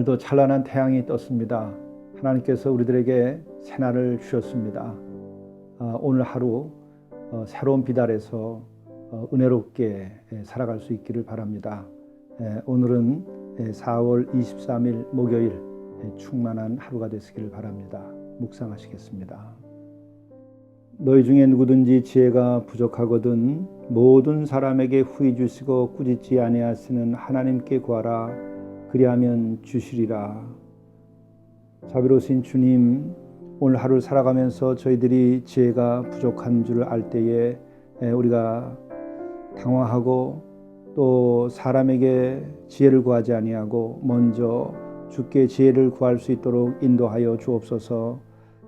오늘도 찬란한 태양이 떴습니다. 하나님께서 우리들에게 새날을 주셨습니다. 오늘 하루 새로운 빛 아래서 은혜롭게 살아갈 수 있기를 바랍니다. 오늘은 4월 23일 목요일 충만한 하루가 되시기를 바랍니다. 묵상하시겠습니다. 너희 중에 누구든지 지혜가 부족하거든 모든 사람에게 후히 주시고 꾸짖지 아니하시는 하나님께 구하라. 그리하면 주시리라. 자비로우신 주님, 오늘 하루를 살아가면서 저희들이 지혜가 부족한 줄을 알 때에 우리가 당황하고 또 사람에게 지혜를 구하지 아니하고 먼저 주께 지혜를 구할 수 있도록 인도하여 주옵소서.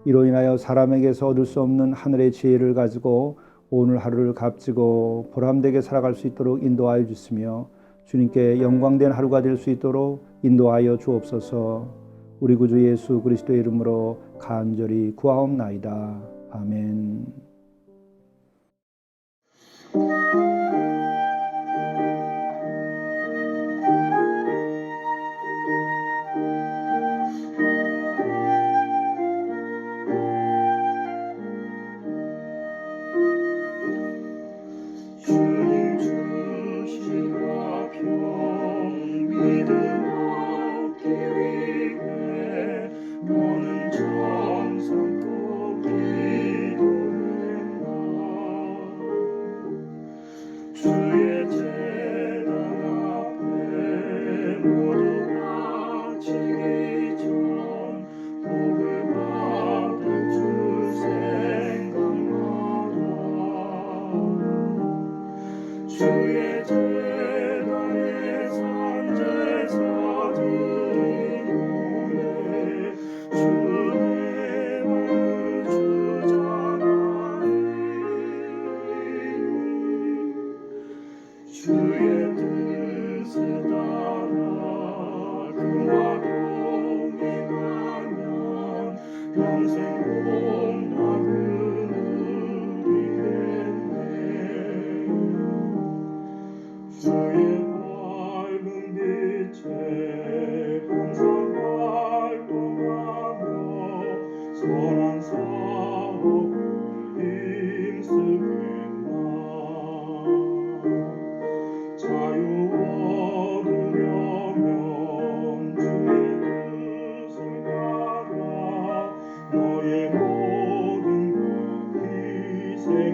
이로 인하여 사람에게서 얻을 수 없는 하늘의 지혜를 가지고 오늘 하루를 값지고 보람되게 살아갈 수 있도록 인도하여 주시며 주님께 영광된 하루가 될 수 있도록 인도하여 주옵소서. 우리 구주 예수 그리스도의 이름으로 간절히 구하옵나이다. 아멘. 주의 뜻을 따라 그와 동행하면 평생 복락을 누리겠네. 주의 밝은 빛에 항상 활동하며 선한 사업 힘쓰겠나. 자유 얻으려면 주의 뜻을 따라 너의 모든 것 희생하라.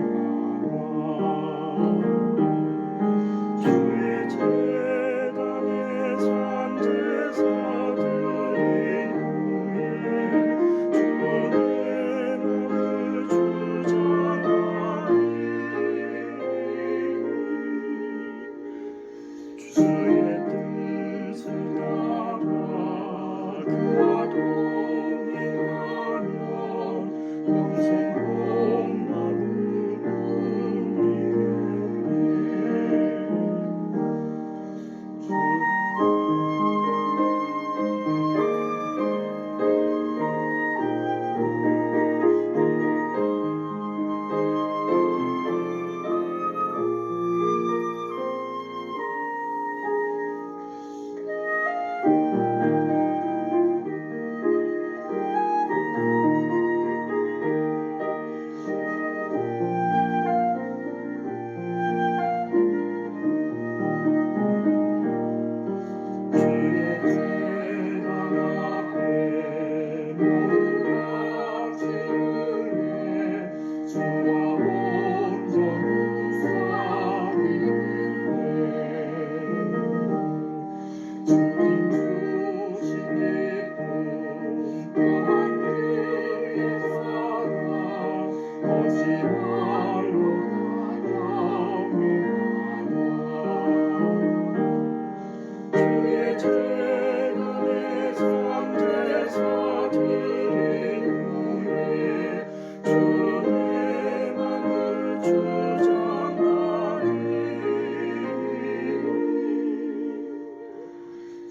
주의 제단에 산 제사 드린 후에 주의 몸을 주장하리. 주의 뜻을 따라 그와 동행하면 평생 복락을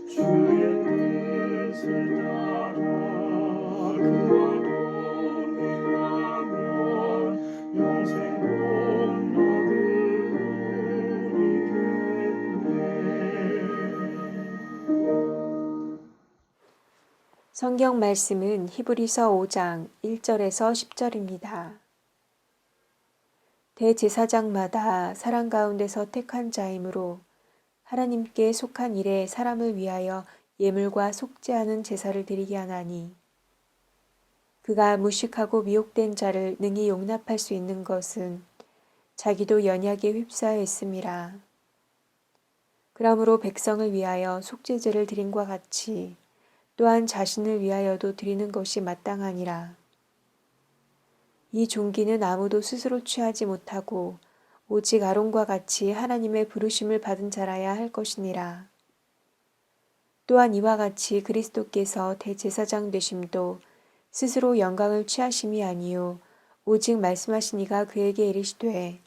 주의 성경 말씀은 히브리서 5장 1절에서 10절입니다. 대제사장마다 사랑 가운데서 택한 자이므로 하나님께 속한 일에 사람을 위하여 예물과 속죄하는 제사를 드리게 하나니 그가 무식하고 미혹된 자를 능히 용납할 수 있는 것은 자기도 연약에 휩싸여 있음이라. 그러므로 백성을 위하여 속죄제를 드림과 같이 또한 자신을 위하여도 드리는 것이 마땅하니라. 이 종기는 아무도 스스로 취하지 못하고 오직 아론과 같이 하나님의 부르심을 받은 자라야 할 것이니라. 또한 이와 같이 그리스도께서 대제사장 되심도 스스로 영광을 취하심이 아니요 오직 말씀하신 이가 그에게 이르시되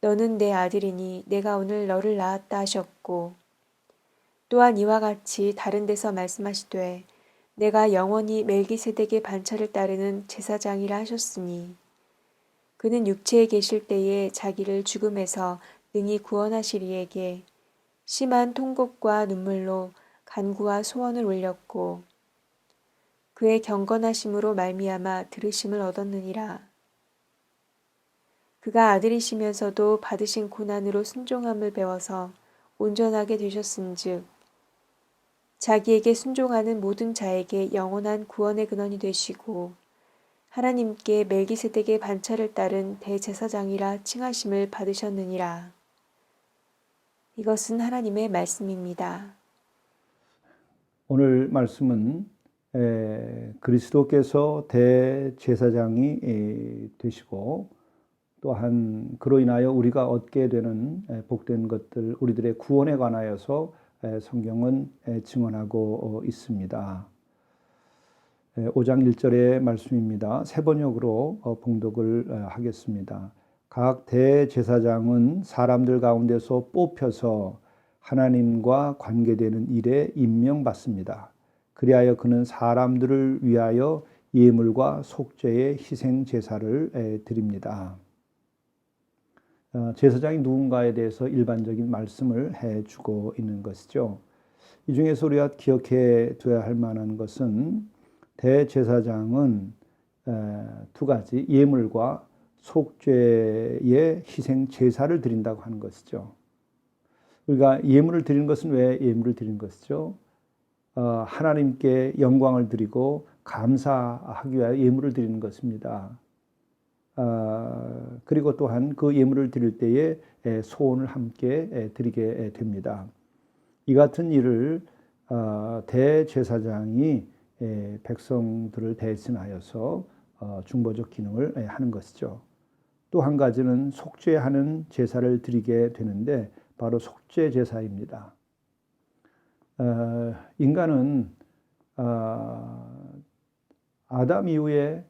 너는 내 아들이니 내가 오늘 너를 낳았다 하셨고 또한 이와 같이 다른 데서 말씀하시되 내가 영원히 멜기세덱의 반차를 따르는 제사장이라 하셨으니 그는 육체에 계실 때에 자기를 죽음에서 능히 구원하시리에게 심한 통곡과 눈물로 간구와 소원을 올렸고 그의 경건하심으로 말미암아 들으심을 얻었느니라. 그가 아들이시면서도 받으신 고난으로 순종함을 배워서 온전하게 되셨은즉 자기에게 순종하는 모든 자에게 영원한 구원의 근원이 되시고 하나님께 멜기세덱의 반차를 따른 대제사장이라 칭하심을 받으셨느니라. 이것은 하나님의 말씀입니다. 오늘 말씀은 그리스도께서 대제사장이 되시고 또한 그로 인하여 우리가 얻게 되는 복된 것들, 우리들의 구원에 관하여서 성경은 증언하고 있습니다. 5장 1절의 말씀입니다. 세 번역으로 봉독을 하겠습니다. 각 대제사장은 사람들 가운데서 뽑혀서 하나님과 관계되는 일에 임명받습니다. 그리하여 그는 사람들을 위하여 예물과 속죄의 희생 제사를 드립니다. 제사장이 누군가에 대해서 일반적인 말씀을 해주고 있는 것이죠. 이 중에서 우리가 기억해 둬야 할 만한 것은 대제사장은 두 가지 예물과 속죄의 희생 제사를 드린다고 하는 것이죠. 우리가 예물을 드리는 것은 왜 예물을 드리는 것이죠? 하나님께 영광을 드리고 감사하기 위하여 예물을 드리는 것입니다. 그리고 또한 그 예물을 드릴 때에 소원을 함께 드리게 됩니다. 이 같은 일을 대제사장이 백성들을 대신하여서 중보적 기능을 하는 것이죠. 또 한 가지는 속죄하는 제사를 드리게 되는데 바로 속죄 제사입니다. 인간은 아담 이후에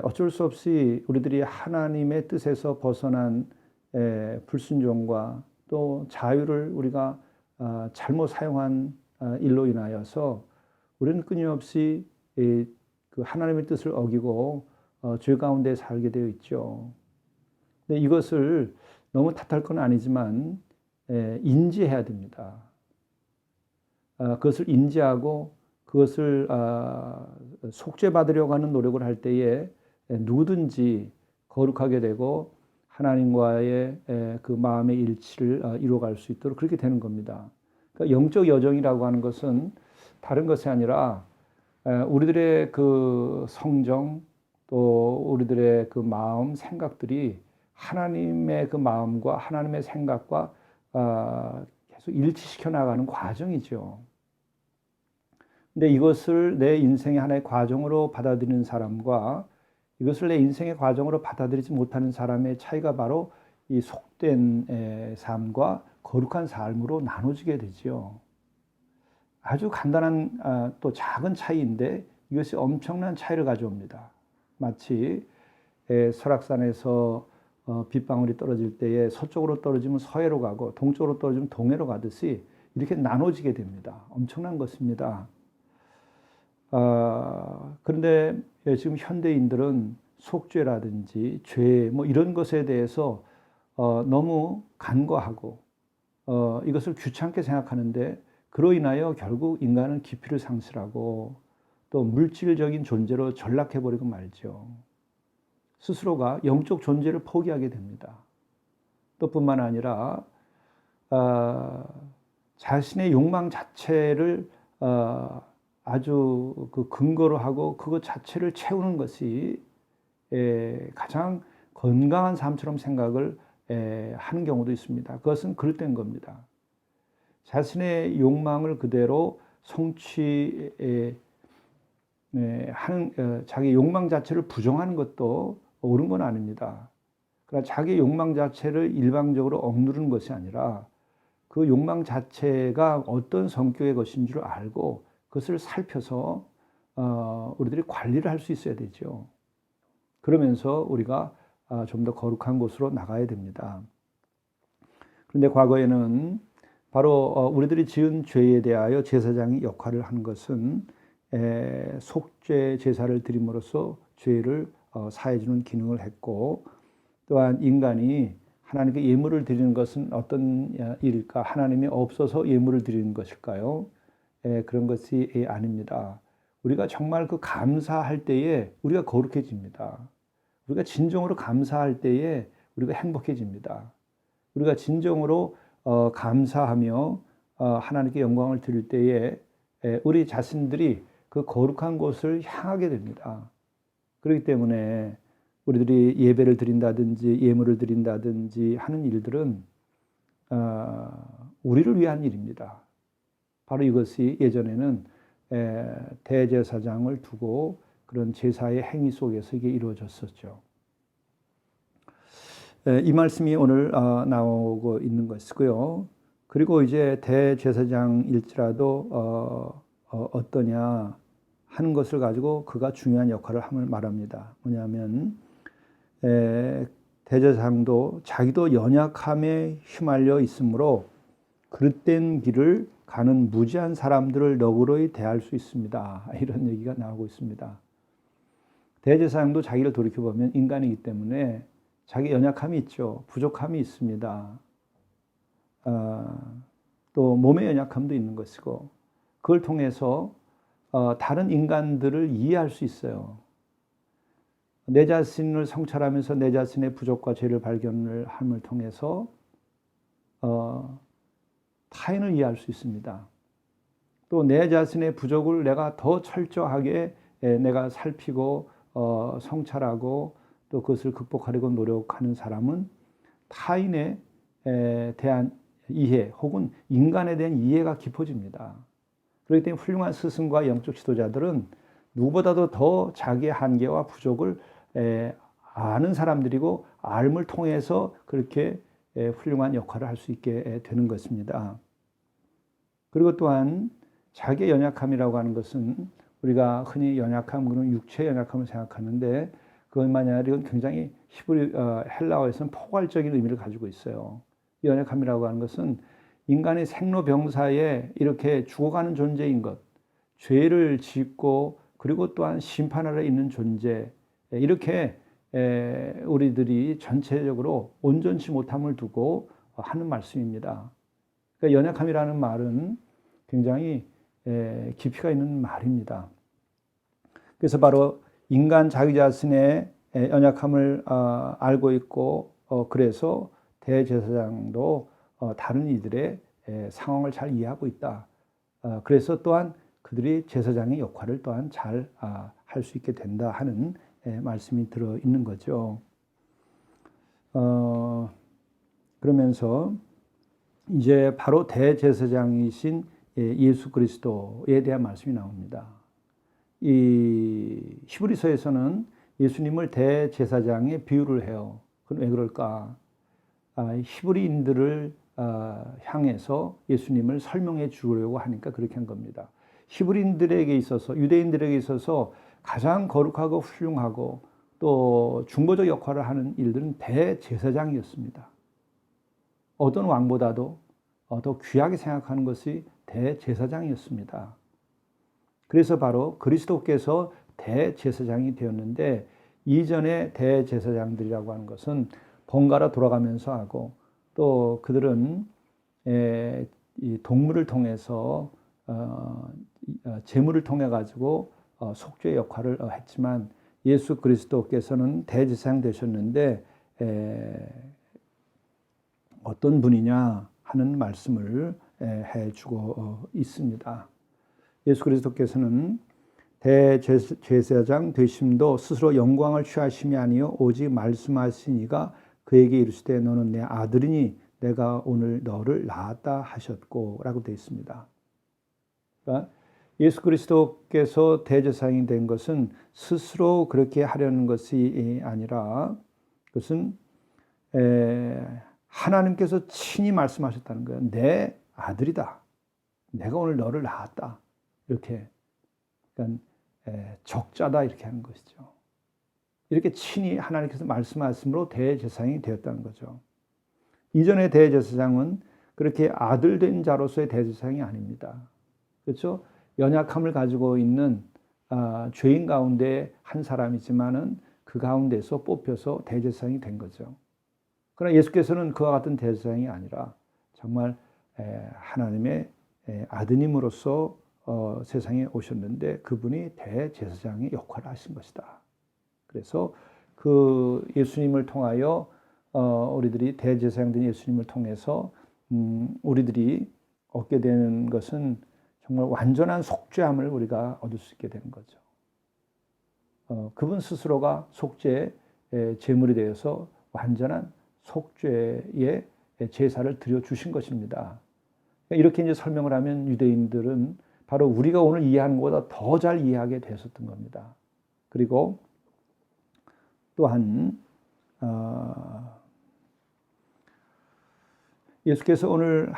어쩔 수 없이 우리들이 하나님의 뜻에서 벗어난 불순종과 또 자유를 우리가 잘못 사용한 일로 인하여서 우리는 끊임없이 그 하나님의 뜻을 어기고 죄 가운데 살게 되어 있죠. 근데 이것을 너무 탓할 건 아니지만 인지해야 됩니다. 그것을 인지하고 그것을 속죄받으려고 하는 노력을 할 때에 누구든지 거룩하게 되고 하나님과의 그 마음의 일치를 이루어갈 수 있도록 그렇게 되는 겁니다. 그러니까 영적 여정이라고 하는 것은 다른 것이 아니라 우리들의 그 성정 또 우리들의 그 마음 생각들이 하나님의 그 마음과 하나님의 생각과 계속 일치시켜 나가는 과정이죠. 근데 이것을 내 인생의 하나의 과정으로 받아들이는 사람과 이것을 내 인생의 과정으로 받아들이지 못하는 사람의 차이가 바로 이 속된 삶과 거룩한 삶으로 나눠지게 되죠. 아주 간단한 또 작은 차이인데 이것이 엄청난 차이를 가져옵니다. 마치 설악산에서 빗방울이 떨어질 때에 서쪽으로 떨어지면 서해로 가고 동쪽으로 떨어지면 동해로 가듯이 이렇게 나눠지게 됩니다. 엄청난 것입니다. 그런데 지금 현대인들은 속죄라든지 죄 뭐 이런 것에 대해서 너무 간과하고 이것을 귀찮게 생각하는데 그로 인하여 결국 인간은 깊이를 상실하고 또 물질적인 존재로 전락해버리고 말죠. 스스로가 영적 존재를 포기하게 됩니다. 또 뿐만 아니라 자신의 욕망 자체를 아주 그 근거로 하고 그것 자체를 채우는 것이 가장 건강한 삶처럼 생각을 하는 경우도 있습니다. 그것은 그릇된 겁니다. 자신의 욕망을 그대로 성취하는 자기 욕망 자체를 부정하는 것도 옳은 건 아닙니다. 그러나 자기 욕망 자체를 일방적으로 억누르는 것이 아니라 그 욕망 자체가 어떤 성격의 것인 줄 알고 그것을 살펴서 우리들이 관리를 할 수 있어야 되죠. 그러면서 우리가 좀 더 거룩한 곳으로 나가야 됩니다. 그런데 과거에는 바로 우리들이 지은 죄에 대하여 제사장이 역할을 한 것은 속죄 제사를 드림으로써 죄를 사해주는 기능을 했고, 또한 인간이 하나님께 예물을 드리는 것은 어떤 일일까? 하나님이 없어서 예물을 드리는 것일까요? 그런 것이 아닙니다. 우리가 정말 그 감사할 때에 우리가 거룩해집니다. 우리가 진정으로 감사할 때에 우리가 행복해집니다. 우리가 진정으로 감사하며 하나님께 영광을 드릴 때에 우리 자신들이 그 거룩한 곳을 향하게 됩니다. 그렇기 때문에 우리들이 예배를 드린다든지 예물을 드린다든지 하는 일들은 우리를 위한 일입니다. 바로 이것이 예전에는 대제사장을 두고 그런 제사의 행위 속에서 이게 이루어졌었죠. 이 말씀이 오늘 나오고 있는 것이고요. 그리고 이제 대제사장일지라도 어떠냐 하는 것을 가지고 그가 중요한 역할을 함을 말합니다. 뭐냐면 대제사장도 자기도 연약함에 휘말려 있으므로 그릇된 길을 가는 무지한 사람들을 너그러이 대할 수 있습니다. 이런 얘기가 나오고 있습니다. 대제사장도 자기를 돌이켜보면 인간이기 때문에 자기 연약함이 있죠. 부족함이 있습니다. 또 몸의 연약함도 있는 것이고 그걸 통해서 다른 인간들을 이해할 수 있어요. 내 자신을 성찰하면서 내 자신의 부족과 죄를 발견을 함을 통해서 타인을 이해할 수 있습니다. 또 내 자신의 부족을 내가 더 철저하게 내가 살피고 성찰하고 또 그것을 극복하려고 노력하는 사람은 타인에 대한 이해 혹은 인간에 대한 이해가 깊어집니다. 그렇기 때문에 훌륭한 스승과 영적 지도자들은 누구보다도 더 자기의 한계와 부족을 아는 사람들이고 알을 통해서 그렇게 훌륭한 역할을 할 수 있게 되는 것입니다. 그리고 또한 자기의 연약함이라고 하는 것은 우리가 흔히 연약함, 그런 육체의 연약함을 생각하는데 그것만이 아니라 이건 굉장히 헬라어에서는 포괄적인 의미를 가지고 있어요. 이 연약함이라고 하는 것은 인간의 생로병사에 이렇게 죽어가는 존재인 것, 죄를 짓고 그리고 또한 심판 아래 있는 존재, 이렇게 우리들이 전체적으로 온전치 못함을 두고 하는 말씀입니다. 그러니까 연약함이라는 말은 굉장히 깊이가 있는 말입니다. 그래서 바로 인간 자기 자신의 연약함을 알고 있고 그래서 대제사장도 다른 이들의 상황을 잘 이해하고 있다. 그래서 또한 그들이 제사장의 역할을 또한 잘 할 수 있게 된다 하는 말씀이 들어 있는 거죠. 그러면서 이제 바로 대제사장이신 예수 그리스도에 대한 말씀이 나옵니다. 이 히브리서에서는 예수님을 대제사장에 비유를 해요. 그럼 왜 그럴까? 히브리인들을 향해서 예수님을 설명해 주려고 하니까 그렇게 한 겁니다. 히브리인들에게 있어서, 유대인들에게 있어서 가장 거룩하고 훌륭하고 또 중보적 역할을 하는 일들은 대제사장이었습니다. 어떤 왕보다도 더 귀하게 생각하는 것이 대제사장이었습니다. 그래서 바로 그리스도께서 대제사장이 되었는데 이전의 대제사장들이라고 하는 것은 번갈아 돌아가면서 하고 또 그들은 이 동물을 통해서 제물을 통해 가지고 속죄의 역할을 했지만 예수 그리스도께서는 대제사장 되셨는데 어떤 분이냐 하는 말씀을 해주고 있습니다. 예수 그리스도께서는 대제사장 되심도 스스로 영광을 취하심이 아니요 오직 말씀하시니가 그에게 이르시되 너는 내 아들이니 내가 오늘 너를 낳았다 하셨고 라고 되어 있습니다. 그러니까 예수 그리스도께서 대제사장이 된 것은 스스로 그렇게 하려는 것이 아니라 그것은 하나님께서 친히 말씀하셨다는 거예요. 내 아들이다. 내가 오늘 너를 낳았다. 이렇게 그러니까 적자다 이렇게 하는 것이죠. 이렇게 친히 하나님께서 말씀하심으로 대제사장이 되었다는 거죠. 이전의 대제사장은 그렇게 아들 된 자로서의 대제사장이 아닙니다. 그렇죠? 연약함을 가지고 있는 죄인 가운데 한 사람이지만은 그 가운데서 뽑혀서 대제사장이 된 거죠. 그러나 예수께서는 그와 같은 대제사장이 아니라 정말 하나님의 아드님으로서 세상에 오셨는데 그분이 대제사장의 역할을 하신 것이다. 그래서 그 예수님을 통하여 우리들이 대제사장 된 예수님을 통해서 우리들이 얻게 되는 것은 정말 완전한 속죄함을 우리가 얻을 수 있게 되는 거죠. 그분 스스로가 속죄의 제물이 되어서 완전한 속죄의 제사를 드려 주신 것입니다. 이렇게 이제 설명을 하면 유대인들은 바로 우리가 오늘 이해하는 것보다 더 잘 이해하게 되었던 겁니다. 그리고 또한 예수께서 오늘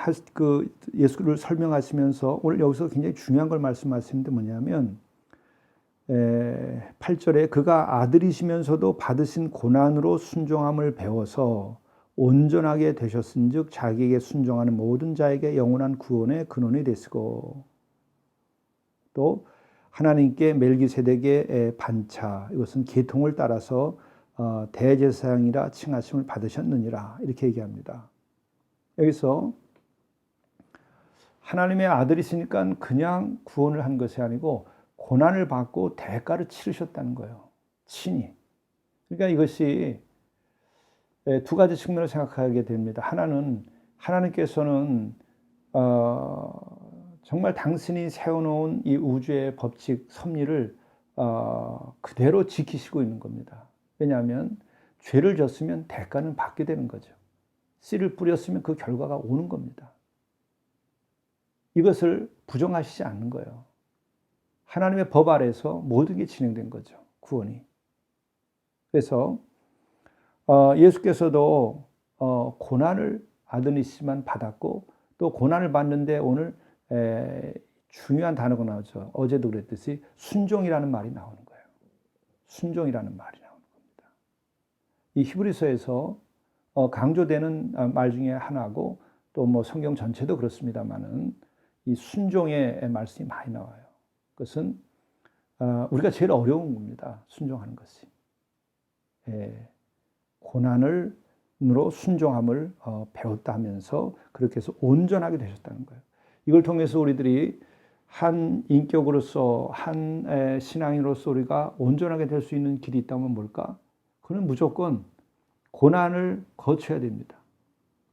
예수를 설명하시면서 오늘 여기서 굉장히 중요한 걸 말씀하시는데 뭐냐면 8절에 그가 아들이시면서도 받으신 고난으로 순종함을 배워서 온전하게 되셨은즉 자기에게 순종하는 모든 자에게 영원한 구원의 근원이 되시고 또 하나님께 멜기세덱의 반차 이것은 계통을 따라서 대제사장이라 칭하심을 받으셨느니라 이렇게 얘기합니다. 여기서 하나님의 아들이시니까 그냥 구원을 한 것이 아니고 고난을 받고 대가를 치르셨다는 거예요. 친히. 그러니까 이것이 두 가지 측면을 생각하게 됩니다. 하나는 하나님께서는 정말 당신이 세워놓은 이 우주의 법칙, 섭리를 그대로 지키시고 있는 겁니다. 왜냐하면 죄를 졌으면 대가는 받게 되는 거죠. 씨를 뿌렸으면 그 결과가 오는 겁니다. 이것을 부정하시지 않는 거예요. 하나님의 법 아래서 모든 게 진행된 거죠. 구원이. 그래서 예수께서도 고난을 아드니시만 받았고 또 고난을 받는데 오늘 중요한 단어가 나오죠. 어제도 그랬듯이 순종이라는 말이 나오는 거예요. 순종이라는 말이 나오는 겁니다. 이 히브리서에서 강조되는 말 중에 하나고 또 뭐 성경 전체도 그렇습니다만은 이 순종의 말씀이 많이 나와요. 그것은 우리가 제일 어려운 겁니다. 순종하는 것이. 고난으로 순종함을 배웠다 하면서 그렇게 해서 온전하게 되셨다는 거예요. 이걸 통해서 우리들이 한 인격으로서 한 신앙인으로서 우리가 온전하게 될 수 있는 길이 있다면 뭘까? 그는 무조건 고난을 거쳐야 됩니다.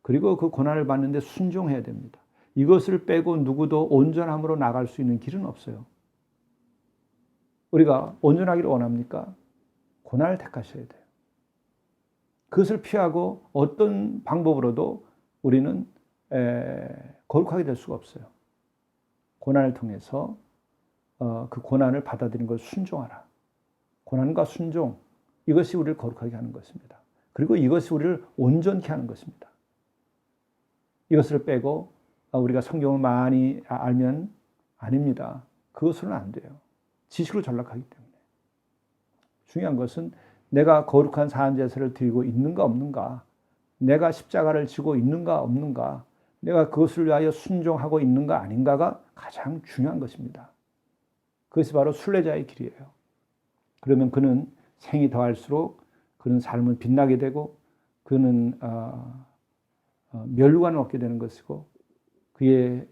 그리고 그 고난을 받는데 순종해야 됩니다. 이것을 빼고 누구도 온전함으로 나갈 수 있는 길은 없어요. 우리가 온전하기를 원합니까? 고난을 택하셔야 돼요. 그것을 피하고 어떤 방법으로도 우리는 거룩하게 될 수가 없어요. 고난을 통해서 그 고난을 받아들이는 걸 순종하라. 고난과 순종, 이것이 우리를 거룩하게 하는 것입니다. 그리고 이것이 우리를 온전케 하는 것입니다. 이것을 빼고 우리가 성경을 많이 알면 아닙니다. 그것으로는 안 돼요. 지식으로 전락하기 때문에. 중요한 것은 내가 거룩한 사안제사를 드리고 있는가 없는가, 내가 십자가를 지고 있는가 없는가, 내가 그것을 위하여 순종하고 있는가 아닌가가 가장 중요한 것입니다. 그것이 바로 순례자의 길이에요. 그러면 그는 생이 더할수록 그는 삶을 빛나게 되고 그는 멸류관을 얻게 되는 것이고 그의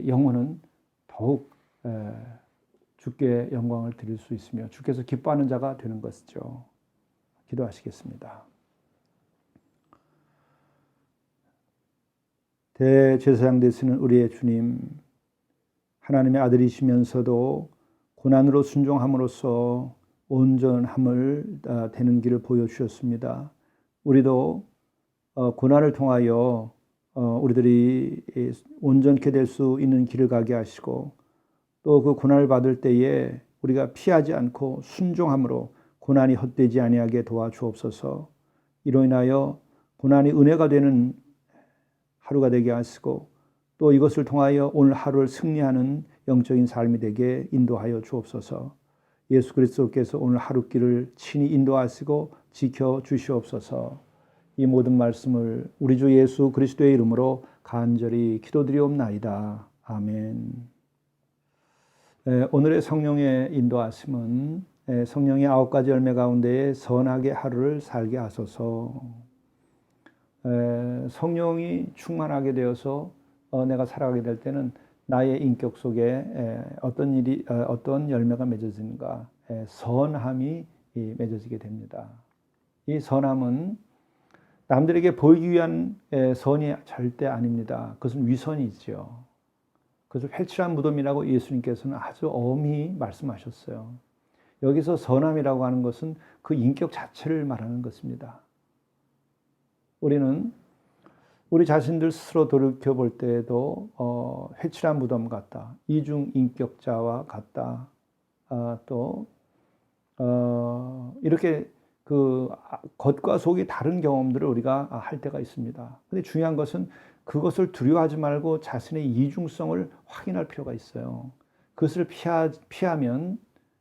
영혼은 더욱 주께 영광을 드릴 수 있으며 주께서 기뻐하는 자가 되는 것이죠. 기도하시겠습니다. 대제사장 되시는 우리의 주님, 하나님의 아들이시면서도 고난으로 순종함으로써 온전함을 되는 길을 보여주셨습니다. 우리도 고난을 통하여 우리들이 온전케 될 수 있는 길을 가게 하시고 또 그 고난을 받을 때에 우리가 피하지 않고 순종함으로 고난이 헛되지 아니하게 도와주옵소서. 이로 인하여 고난이 은혜가 되는 하루가 되게 하시고 또 이것을 통하여 오늘 하루를 승리하는 영적인 삶이 되게 인도하여 주옵소서. 예수 그리스도께서 오늘 하루길을 친히 인도하시고 지켜 주시옵소서. 이 모든 말씀을 우리 주 예수 그리스도의 이름으로 간절히 기도드리옵나이다. 아멘. 오늘의 성령의 인도하심은 성령의 9가지 열매 가운데 선하게 하루를 살게 하소서. 성령이 충만하게 되어서 내가 살아가게 될 때는 나의 인격 속에 어떤 열매가 맺어지는가? 선함이 맺어지게 됩니다. 이 선함은 남들에게 보이기 위한 선이 절대 아닙니다. 그것은 위선이죠. 그것을 회칠한 무덤이라고 예수님께서는 아주 엄히 말씀하셨어요. 여기서 선함이라고 하는 것은 그 인격 자체를 말하는 것입니다. 우리는 우리 자신들 스스로 돌이켜볼 때에도 회칠한 무덤 같다, 이중인격자와 같다, 또 이렇게 그 겉과 속이 다른 경험들을 우리가 할 때가 있습니다. 근데 중요한 것은 그것을 두려워하지 말고 자신의 이중성을 확인할 필요가 있어요. 그것을 피하면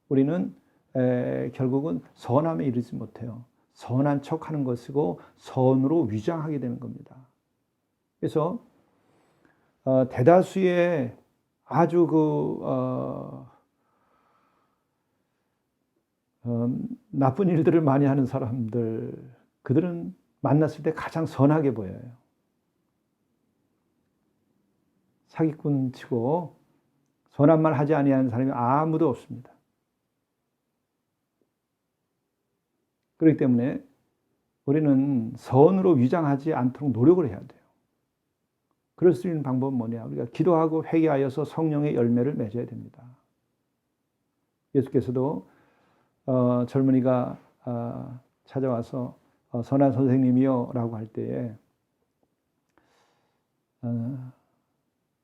우리는 결국은 선함에 이르지 못해요. 선한 척하는 것이고 선으로 위장하게 되는 겁니다. 그래서 대다수의 아주 나쁜 일들을 많이 하는 사람들, 그들은 만났을 때 가장 선하게 보여요. 사기꾼 치고 선한 말 하지 아니하는 사람이 아무도 없습니다. 그렇기 때문에 우리는 선으로 위장하지 않도록 노력을 해야 돼요. 그럴 수 있는 방법은 뭐냐? 우리가 기도하고 회개하여서 성령의 열매를 맺어야 됩니다. 예수께서도 젊은이가 찾아와서 선한 선생님이요 라고 할 때에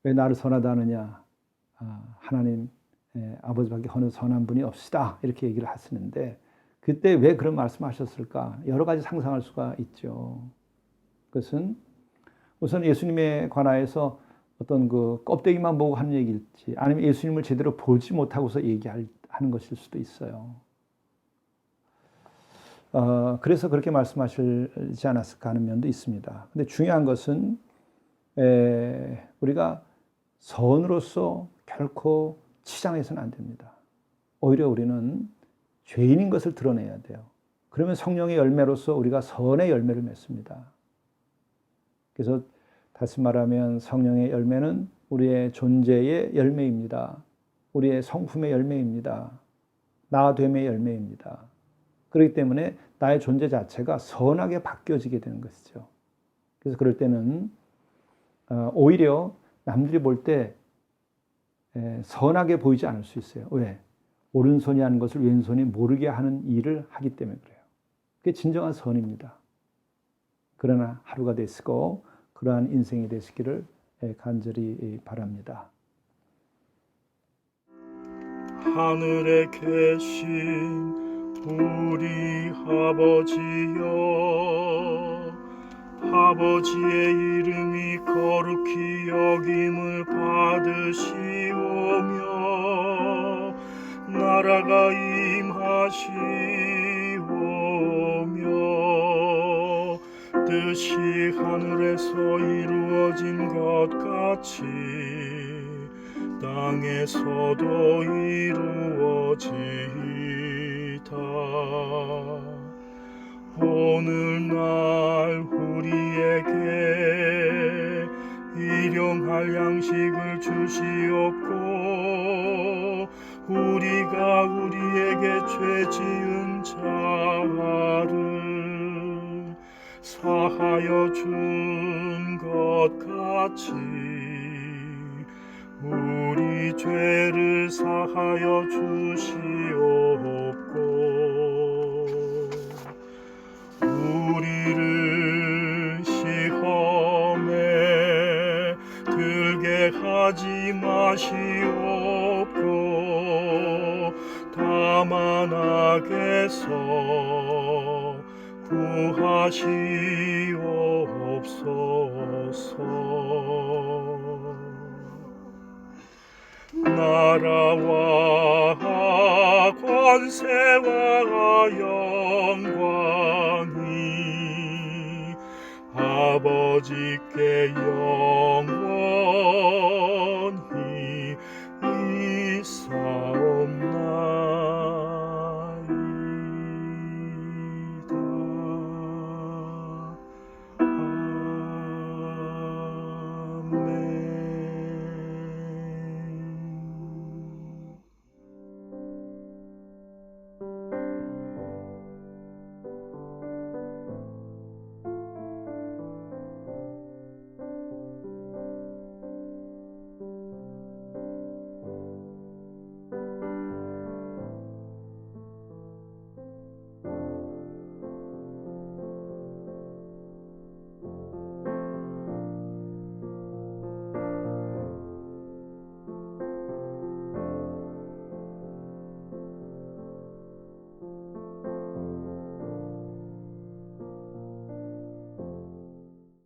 왜 나를 선하다 하느냐? 하나님 아버지밖에 어느 선한 분이 없으시다 이렇게 얘기를 하시는데 그때 왜 그런 말씀하셨을까? 여러 가지 상상할 수가 있죠. 그것은 우선 예수님에 관하여서 어떤 그 껍데기만 보고 하는 얘기일지 아니면 예수님을 제대로 보지 못하고서 얘기하는 것일 수도 있어요. 그래서 그렇게 말씀하시지 않았을까 하는 면도 있습니다. 근데 중요한 것은 우리가 선으로서 결코 치장해서는 안 됩니다. 오히려 우리는 죄인인 것을 드러내야 돼요. 그러면 성령의 열매로서 우리가 선의 열매를 맺습니다. 그래서 다시 말하면 성령의 열매는 우리의 존재의 열매입니다. 우리의 성품의 열매입니다. 나됨의 열매입니다. 그렇기 때문에 나의 존재 자체가 선하게 바뀌어지게 되는 것이죠. 그래서 그럴 때는 오히려 남들이 볼 때 선하게 보이지 않을 수 있어요. 왜? 오른손이 하는 것을 왼손이 모르게 하는 일을 하기 때문에 그래요. 그게 진정한 선입니다. 그러나 하루가 되시고 그러한 인생이 되시기를 간절히 바랍니다. 하늘에 계신 우리 아버지여, 아버지의 이름이 거룩히 여김을 받으시오며 나라가 임하시오며 뜻이 하늘에서 이루어진 것 같이 땅에서도 이루어지이다. 오늘날 우리에게 일용할 양식을 주시옵고 우리가 우리에게 죄 지은 자를 사하여 준 것 같이 우리 죄를 사하여 주시옵고 우리를 시험에 들게 하지 마시옵고 다만 악에서 구하시옵소서. 나라와 권세와 영광이 아버지께 영원히